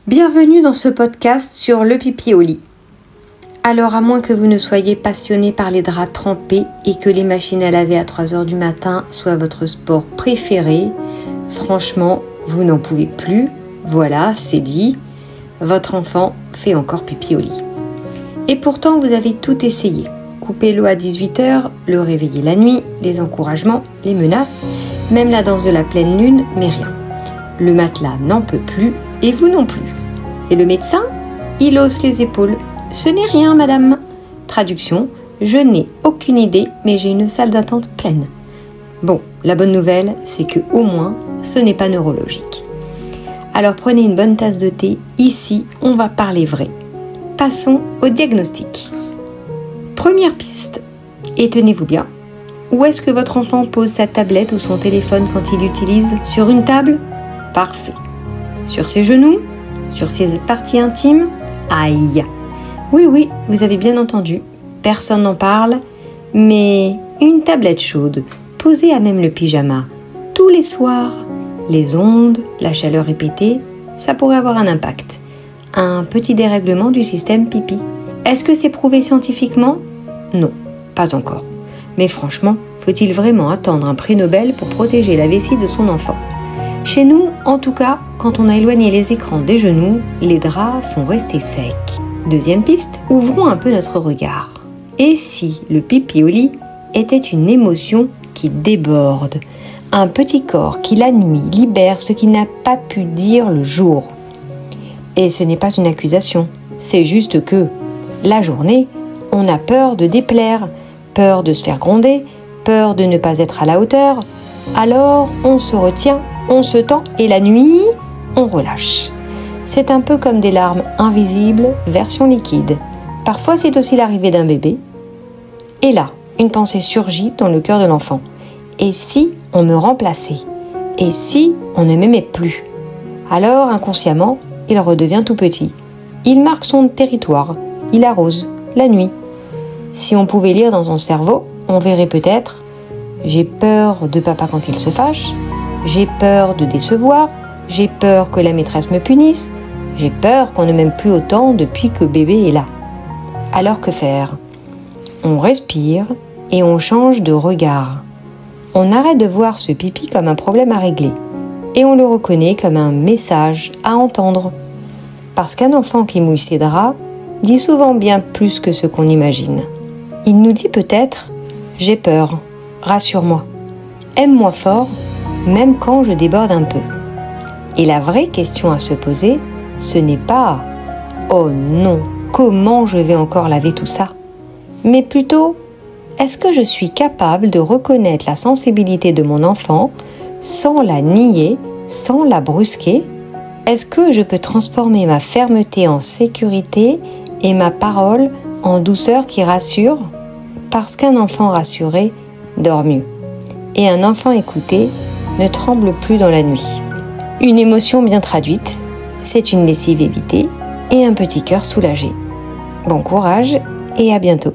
Bienvenue dans ce podcast sur le pipi au lit. Alors, à moins que vous ne soyez passionné par les draps trempés et que les machines à laver à 3h du matin soient votre sport préféré, franchement, vous n'en pouvez plus. Voilà, c'est dit. Votre enfant fait encore pipi au lit. Et pourtant, vous avez tout essayé. Couper l'eau à 18h, le réveiller la nuit, les encouragements, les menaces, même la danse de la pleine lune, mais rien. Le matelas n'en peut plus et vous non plus. Et le médecin, il hausse les épaules. Ce n'est rien, madame. Traduction, je n'ai aucune idée, mais j'ai une salle d'attente pleine. Bon, la bonne nouvelle, c'est que au moins, ce n'est pas neurologique. Alors prenez une bonne tasse de thé. Ici, on va parler vrai. Passons au diagnostic. Première piste. Et tenez-vous bien. Où est-ce que votre enfant pose sa tablette ou son téléphone quand il l'utilise? Sur une table? Parfait. Sur ses genoux? Sur ses parties intimes? Aïe! Oui, vous avez bien entendu. Personne n'en parle. Mais une tablette chaude, posée à même le pyjama, tous les soirs, les ondes, la chaleur répétée, ça pourrait avoir un impact. Un petit dérèglement du système pipi. Est-ce que c'est prouvé scientifiquement? Non, pas encore. Mais franchement, faut-il vraiment attendre un prix Nobel pour protéger la vessie de son enfant? Chez nous, en tout cas, quand on a éloigné les écrans des genoux, les draps sont restés secs. Deuxième piste, ouvrons un peu notre regard. Et si le pipi au lit était une émotion qui déborde? Un petit corps qui la nuit libère ce qu'il n'a pas pu dire le jour. Et ce n'est pas une accusation, c'est juste que, la journée, on a peur de déplaire, peur de se faire gronder, peur de ne pas être à la hauteur. Alors, on se retient, on se tend et la nuit, on relâche. C'est un peu comme des larmes invisibles, version liquide. Parfois, c'est aussi l'arrivée d'un bébé. Et là, une pensée surgit dans le cœur de l'enfant. Et si on me remplaçait? Et si on ne m'aimait plus? Alors, inconsciemment, il redevient tout petit. Il marque son territoire. Il arrose, la nuit. Si on pouvait lire dans son cerveau, on verrait peut-être « J'ai peur de papa quand il se fâche. J'ai peur de décevoir. J'ai peur que la maîtresse me punisse. J'ai peur qu'on ne m'aime plus autant depuis que bébé est là. » Alors que faire? On respire et on change de regard. On arrête de voir ce pipi comme un problème à régler et on le reconnaît comme un message à entendre. Parce qu'un enfant qui mouille ses draps dit souvent bien plus que ce qu'on imagine. Il nous dit peut-être « J'ai peur, rassure-moi, aime-moi fort, même quand je déborde un peu. » Et la vraie question à se poser, ce n'est pas « Oh non, comment je vais encore laver tout ça ?» mais plutôt « Est-ce que je suis capable de reconnaître la sensibilité de mon enfant sans la nier, sans la brusquer? Est-ce que je peux transformer ma fermeté en sécurité et ma parole en douceur qui rassure? Parce qu'un enfant rassuré dort mieux. Et un enfant écouté ne tremble plus dans la nuit. Une émotion bien traduite, c'est une lessive évitée et un petit cœur soulagé. Bon courage et à bientôt.